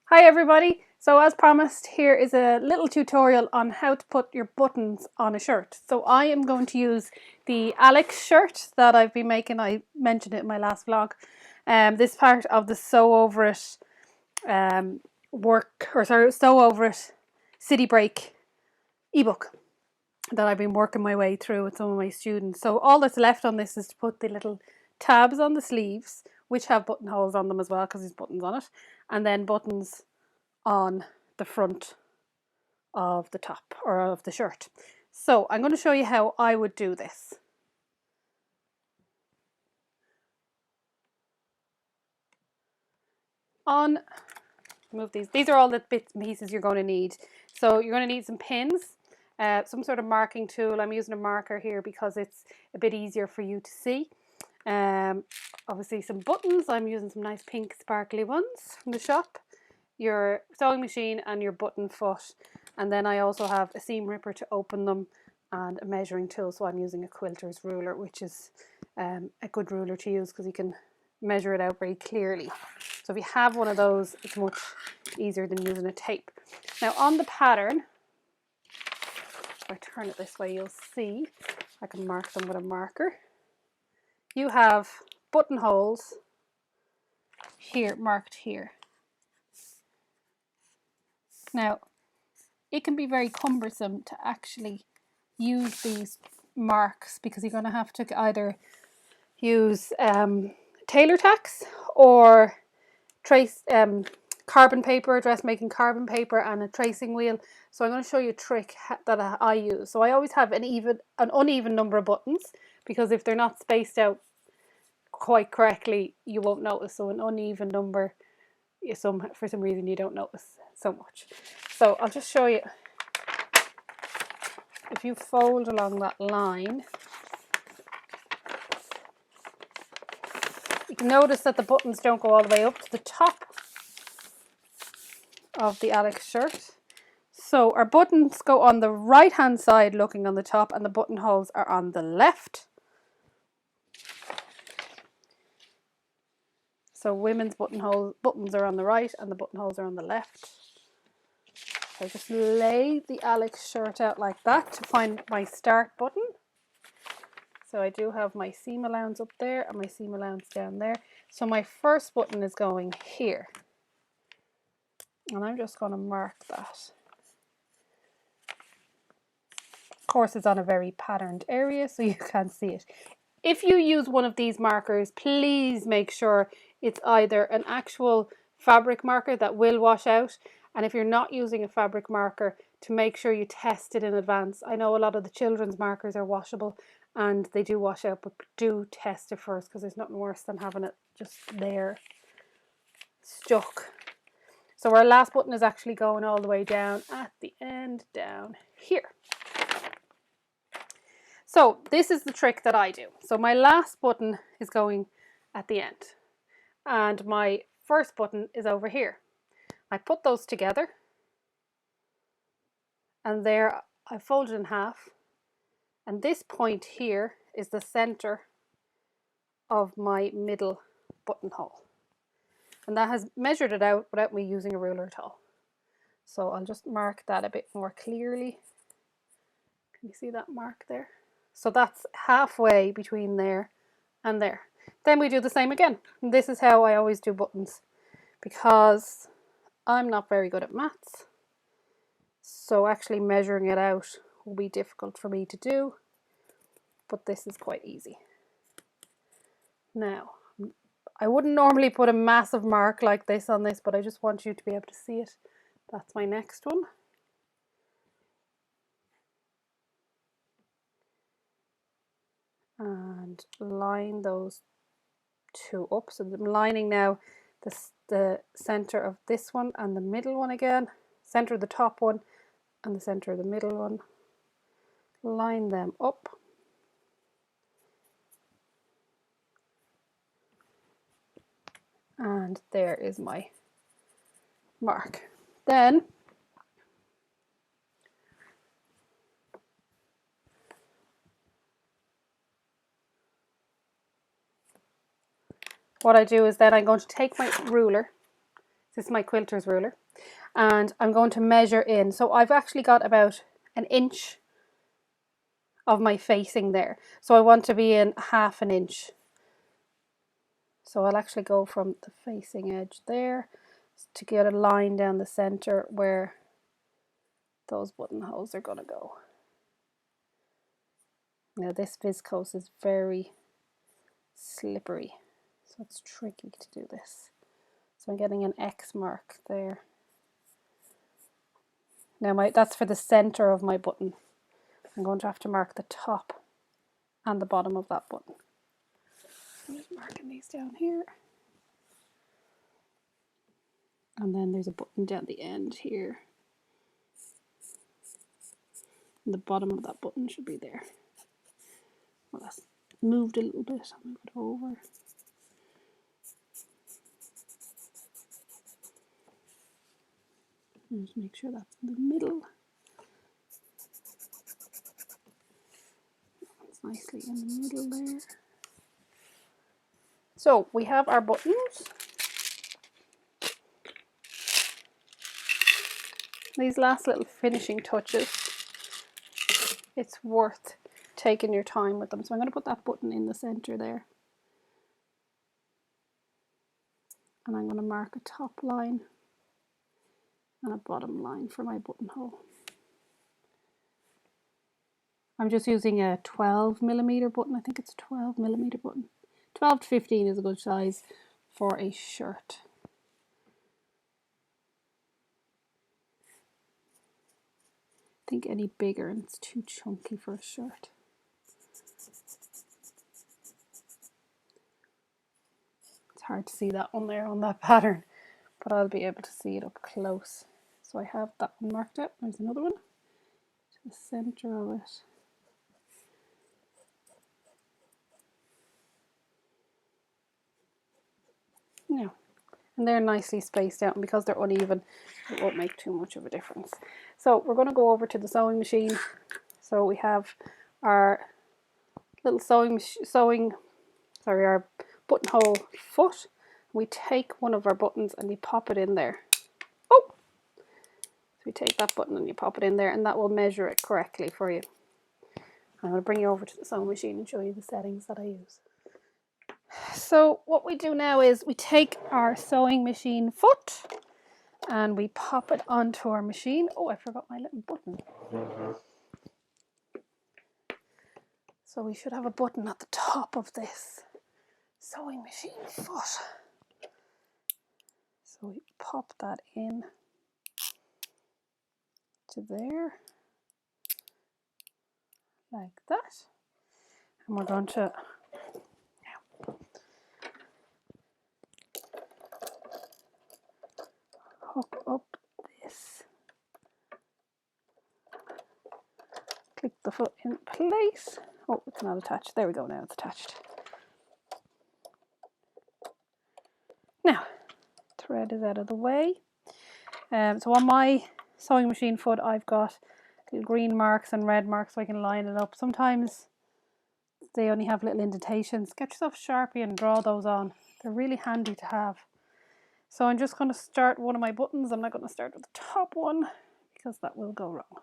Hi everybody! So as promised, here is a little tutorial on how to put your buttons on a shirt. So I am going to use the Alex shirt that I've been making. I mentioned it in my last vlog. This part of the Sew Over It Sew Over It City Break ebook that I've been working my way through with some of my students. So all that's left on this is to put the little tabs on the sleeves, which have buttonholes on them as well because there's buttons on it, and then buttons on the front of the top or of the shirt. So I'm going to show you how I would do this. Move these are all the bits and pieces you're going to need. So you're going to need some pins, some sort of marking tool. I'm using a marker here because it's a bit easier for you to see. Obviously some buttons. I'm using some nice pink sparkly ones from the shop. Your sewing machine and your button foot, and then I also have a seam ripper to open them and a measuring tool. So I'm using a quilter's ruler, which is a good ruler to use because you can measure it out very clearly. So if you have one of those, it's much easier than using a tape. Now on the pattern, if I turn it this way, you'll see I can mark them with a marker. You have buttonholes here, marked here. Now, it can be very cumbersome to actually use these marks because you're going to have to either use tailor tacks or trace carbon paper, dressmaking carbon paper, and a tracing wheel. So I'm going to show you a trick that I use. So I always have an uneven number of buttons because if they're not spaced out quite correctly, you won't notice. So an uneven number, for some reason you don't notice so much. So I'll just show you. If you fold along that line, you can notice that the buttons don't go all the way up to the top of the Alex shirt. So our buttons go on the right hand side looking on the top, and the buttonholes are on the left. So women's buttons are on the right and the buttonholes are on the left. So I just lay the Alex shirt out like that to find my start button. So I do have my seam allowance up there and my seam allowance down there. So my first button is going here. And I'm just going to mark that. Of course, it's on a very patterned area, so you can't see it. If you use one of these markers, please make sure it's either an actual fabric marker that will wash out, and if you're not using a fabric marker, to make sure you test it in advance. I know a lot of the children's markers are washable and they do wash out, but do test it first because there's nothing worse than having it just there stuck. So our last button is actually going all the way down at the end down here. So this is the trick that I do. So my last button is going at the end and my first button is over here. I put those together and there I fold it in half, and this point here is the center of my middle buttonhole, and that has measured it out without me using a ruler at all. So I'll just mark that a bit more clearly. Can you see that mark there? So that's halfway between there and there. Then we do the same again. And this is how I always do buttons because I'm not very good at maths. So actually measuring it out will be difficult for me to do, but this is quite easy. Now, I wouldn't normally put a massive mark like this on this, but I just want you to be able to see it. That's my next one. And line those two up. So I'm lining now the center of this one and the middle one again, center of the top one and the center of the middle one. Line them up. And there is my mark. Then what I do is then I'm going to take my ruler. This is my quilter's ruler. And I'm going to measure in. So I've actually got about an inch of my facing there. So I want to be in half an inch. So I'll actually go from the facing edge there to get a line down the center where those buttonholes are going to go. Now this viscose is very slippery, so it's tricky to do this. So I'm getting an X mark there. Now that's for the center of my button. I'm going to have to mark the top and the bottom of that button. I'm just marking these down here. And then there's a button down the end here. And the bottom of that button should be there. Well, that's moved a little bit. I'll move it over. And just make sure that's in the middle. It's nicely in the middle there. So we have our buttons. These last little finishing touches, it's worth taking your time with them. So I'm going to put that button in the center there. And I'm going to mark a top line and a bottom line for my buttonhole. I'm just using a 12mm button. I think it's a 12mm button. 12 to 15 is a good size for a shirt. I think any bigger and it's too chunky for a shirt. It's hard to see that on there on that pattern, but I'll be able to see it up close. So I have that one marked out. There's another one to the center of it. Now, and they're nicely spaced out, and because they're uneven, it won't make too much of a difference. So we're going to go over to the sewing machine. So we have our little our buttonhole foot. We take one of our buttons and we pop it in there. Oh! So we take that button and you pop it in there, and that will measure it correctly for you. I'm going to bring you over to the sewing machine and show you the settings that I use. So what we do now is we take our sewing machine foot and we pop it onto our machine. Oh, I forgot my little button. So we should have a button at the top of this sewing machine foot. So we pop that in to there, like that. And we're going to hook up this. Click the foot in place. Oh, it's not attached. There we go, now it's attached. Now, thread is out of the way. So on my sewing machine foot, I've got little green marks and red marks so I can line it up. Sometimes they only have little indentations. Get yourself a Sharpie and draw those on. They're really handy to have. So I'm just going to start one of my buttons. I'm not going to start with the top one because that will go wrong.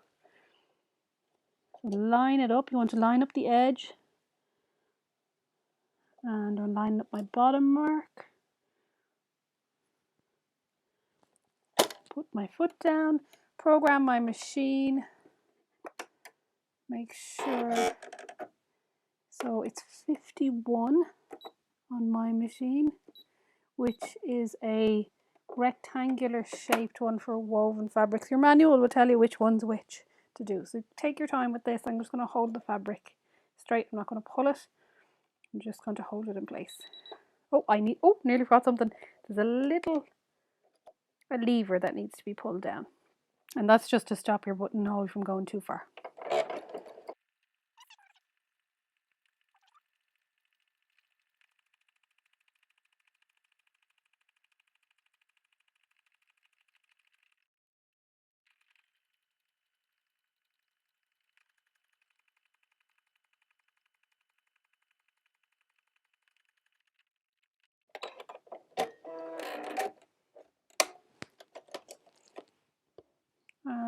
So line it up. You want to line up the edge. And I'm lining up my bottom mark. Put my foot down. Program my machine. Make sure. So it's 51 on my machine, which is a rectangular shaped one for woven fabrics. Your manual will tell you which one's which to do. So take your time with this. I'm just going to hold the fabric straight. I'm not going to pull it. I'm just going to hold it in place. Oh, nearly forgot something. There's a lever that needs to be pulled down. And that's just to stop your buttonhole from going too far.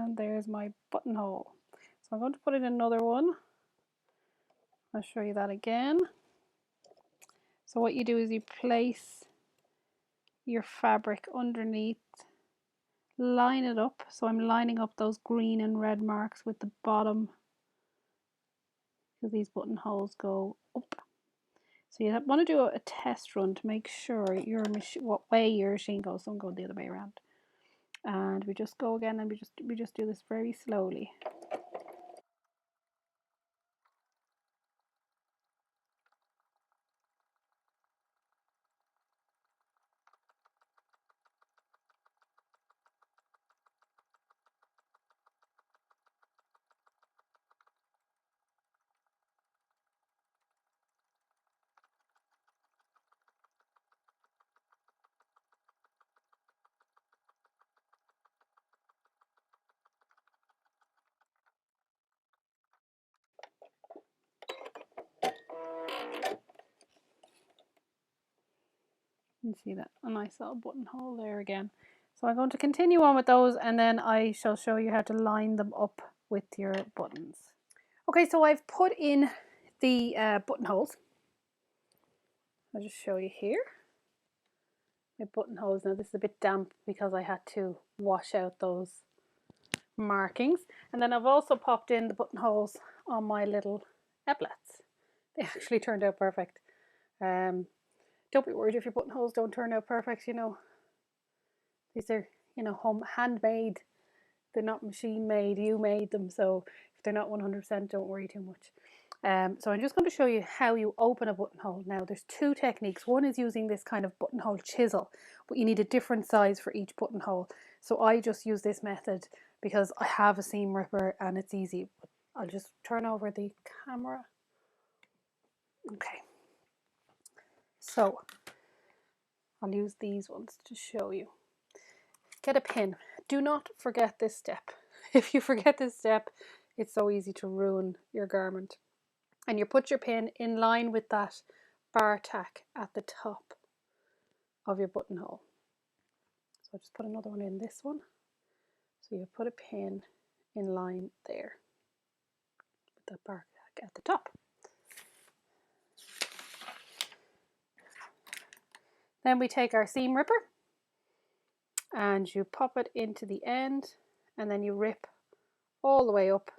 And there's my buttonhole. So I'm going to put in another one. I'll show you that again. So what you do is you place your fabric underneath, line it up. So I'm lining up those green and red marks with the bottom, because these buttonholes go up. So you want to do a test run to make sure your machine, what way your machine goes. Don't go the other way around. And we just go again, and we just do this very slowly. You see that a nice little buttonhole there again. So I'm going to continue on with those, and then I shall show you how to line them up with your buttons. Okay, so I've put in the buttonholes. I'll just show you here. My buttonholes. Now this is a bit damp because I had to wash out those markings. And then I've also popped in the buttonholes on my little epaulets. They actually turned out perfect. Don't be worried if your buttonholes don't turn out perfect, you know. These are, you know, handmade. They're not machine made, you made them. So if they're not 100%, don't worry too much. So I'm just going to show you how you open a buttonhole. Now there's two techniques. One is using this kind of buttonhole chisel, but you need a different size for each buttonhole. So I just use this method because I have a seam ripper and it's easy. I'll just turn over the camera. Okay. So I'll use these ones to show you. Get a pin. Do not forget this step. If you forget this step, it's so easy to ruin your garment. And you put your pin in line with that bar tack at the top of your buttonhole. So I'll just put another one in this one. So you put a pin in line there with that bar tack at the top. Then we take our seam ripper and you pop it into the end, and then you rip all the way up,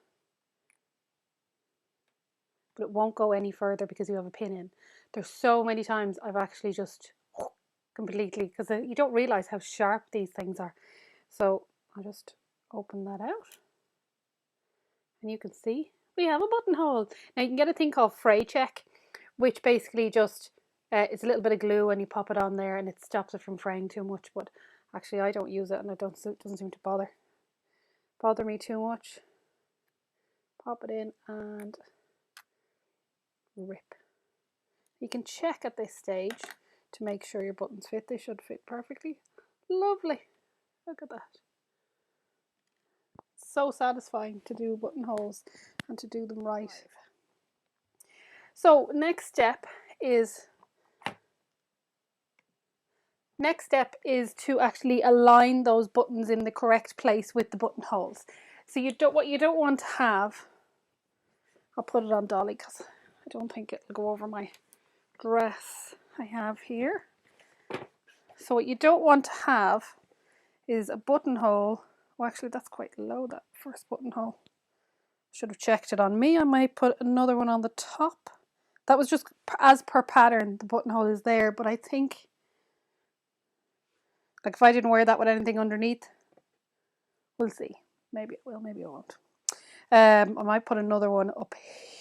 but it won't go any further because you have a pin in. There's so many times I've actually just completely, because you don't realize how sharp these things are. So I'll just open that out, and you can see we have a buttonhole. Now you can get a thing called fray check, which basically just it's a little bit of glue and you pop it on there and it stops it from fraying too much. But actually I don't use it, and it doesn't seem to bother me too much. Pop it in and rip. You can check at this stage to make sure your buttons fit. They should fit perfectly. Lovely. Look at that. So satisfying to do buttonholes and to do them right. So next step is to actually align those buttons in the correct place with the buttonholes. So what you don't want to have, I'll put it on dolly because I don't think it'll go over my dress I have here. So what you don't want to have is a buttonhole. Well, actually that's quite low, that first buttonhole. Should have checked it on me. I might put another one on the top. That was just as per pattern. The buttonhole is there, but I think, like, if I didn't wear that with anything underneath, we'll see. Maybe it will, maybe it won't. I might put another one up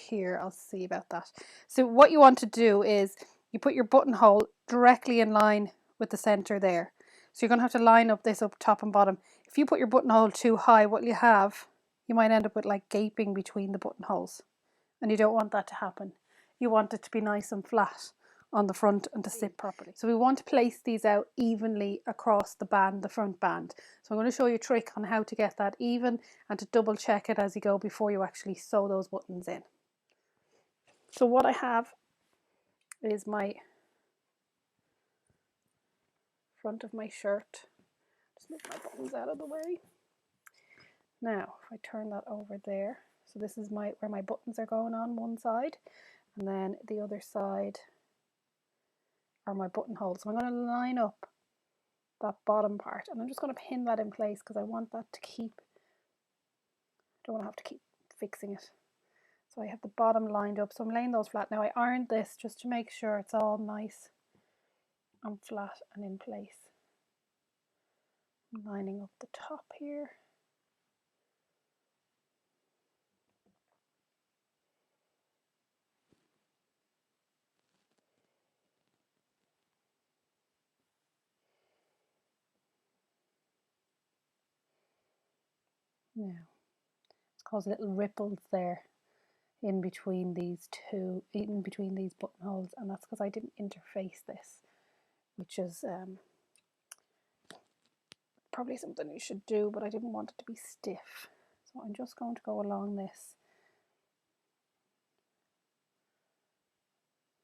here. I'll see about that. So what you want to do is you put your buttonhole directly in line with the center there. So you're going to have to line up this up top and bottom. If you put your buttonhole too high, what you might end up with like gaping between the buttonholes. And you don't want that to happen. You want it to be nice and flat on the front and to sit properly. So we want to place these out evenly across the band, the front band. So I'm going to show you a trick on how to get that even and to double check it as you go before you actually sew those buttons in. So what I have is my front of my shirt. Just move my buttons out of the way. Now, if I turn that over there, so this is where my buttons are going on one side, and then the other side are my buttonholes. So I'm going to line up that bottom part, and I'm just going to pin that in place because I want that to keep, I don't want to have to keep fixing it. So I have the bottom lined up, so I'm laying those flat. Now I ironed this just to make sure it's all nice and flat and in place. I'm lining up the top here. Now, it's caused little ripples there in between these buttonholes, and that's because I didn't interface this, which is probably something you should do, but I didn't want it to be stiff. So I'm just going to go along this,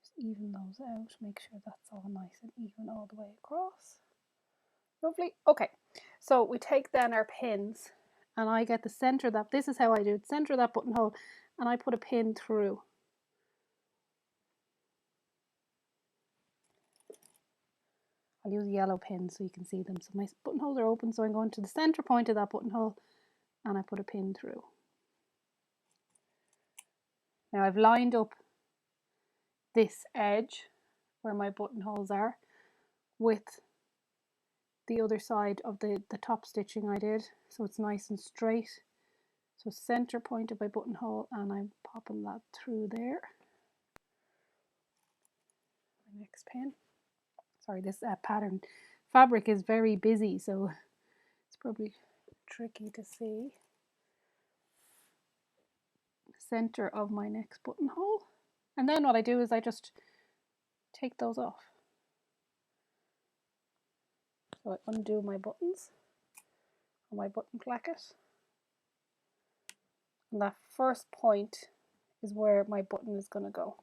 just even those out, make sure that's all nice and even all the way across. Lovely. Okay, so we take then our pins, and I get the center of that. This is how I do it. Center of that buttonhole, and I put a pin through. I'll use a yellow pin so you can see them. So my buttonholes are open, so I'm going to the center point of that buttonhole, and I put a pin through. Now I've lined up this edge where my buttonholes are with the other side of the top stitching I did, so it's nice and straight. So center point of my buttonhole, and I'm popping that through there. My next pin. Sorry, this pattern fabric is very busy, so it's probably tricky to see. Center of my next buttonhole, and then what I do is I just take those off. So I undo my buttons on my button placket, and that first point is where my button is going to go.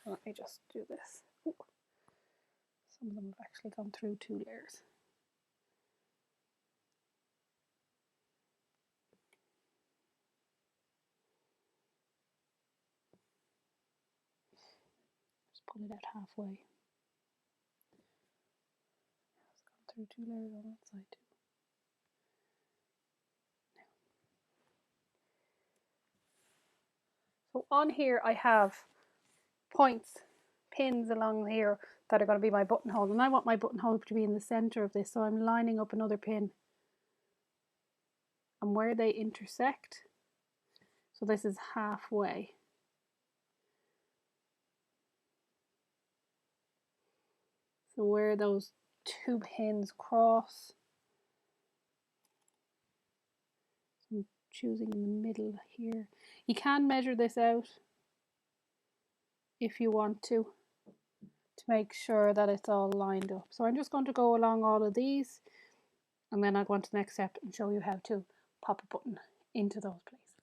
Let me just do this. Ooh. Some of them have actually gone through 2 layers. Just pull it out halfway. It's gone through 2 layers on that side too. So on here I have points, pins along here that are going to be my buttonhole, and I want my buttonhole to be in the center of this, so I'm lining up another pin, and where they intersect, so this is halfway. So where those 2 pins cross, I'm choosing in the middle here. You can measure this out if you want to make sure that it's all lined up. So I'm just going to go along all of these, and then I'll go on to the next step and show you how to pop a button into those places.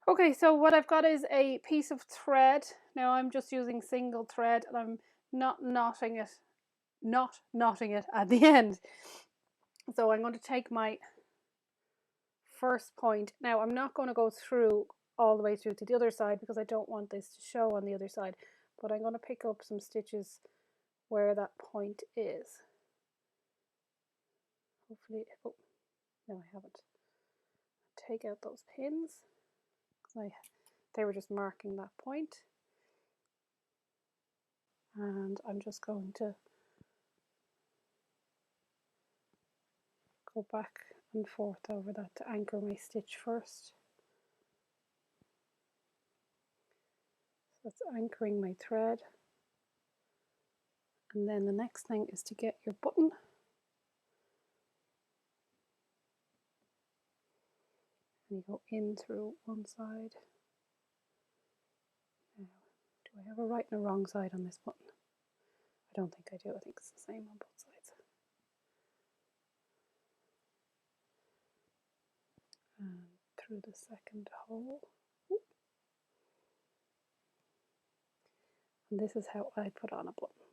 Okay, so what I've got is a piece of thread. Now I'm just using single thread, and I'm not knotting it at the end. So I'm going to take my first point. Now I'm not going to go through all the way through to the other side because I don't want this to show on the other side, but I'm going to pick up some stitches where that point is. Hopefully, oh, no I haven't. Take out those pins because they were just marking that point. And I'm just going to go back and forth over that to anchor my stitch first. So that's anchoring my thread. And then the next thing is to get your button. And you go in through one side. Now, do I have a right and a wrong side on this button? I don't think I do. I think it's the same on both sides. And through the second hole. And this is how I put on a button.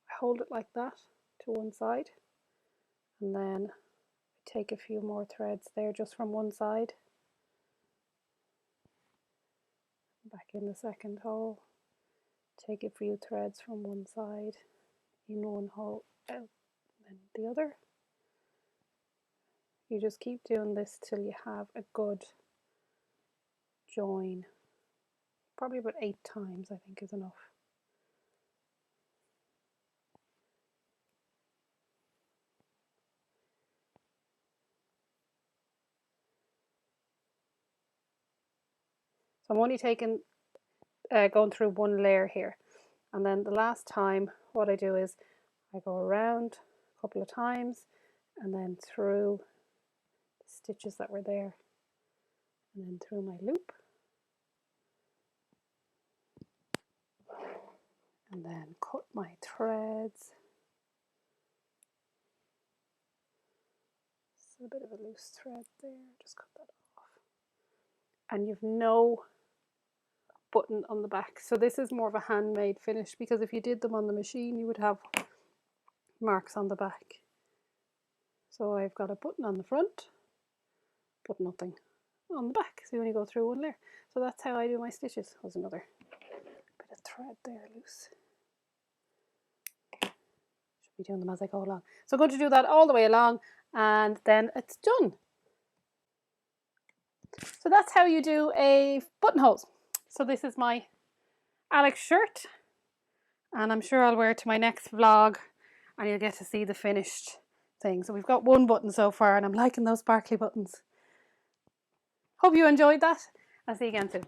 I hold it like that to one side, And then take a few more threads there just from one side. Back in the second hole. Take a few threads from one side in one hole, out, then the other. You just keep doing this till you have a good join. Probably about 8 times, I think, is enough. So I'm only taking, going through one layer here. And then the last time, what I do is I go around a couple of times and then through the stitches that were there and then through my loop. And then cut my threads. It's a bit of a loose thread there, just cut that off. And you've no button on the back. So this is more of a handmade finish, because if you did them on the machine you would have marks on the back. So I've got a button on the front but nothing on the back, so you only go through one layer. So that's how I do my stitches. There's another bit of thread there loose. Should be doing them as I go along. So I'm going to do that all the way along and then it's done. So that's how you do a buttonholes. So this is my Alex shirt, and I'm sure I'll wear it to my next vlog and you'll get to see the finished thing. So we've got one button so far and I'm liking those sparkly buttons. Hope you enjoyed that. I'll see you again soon.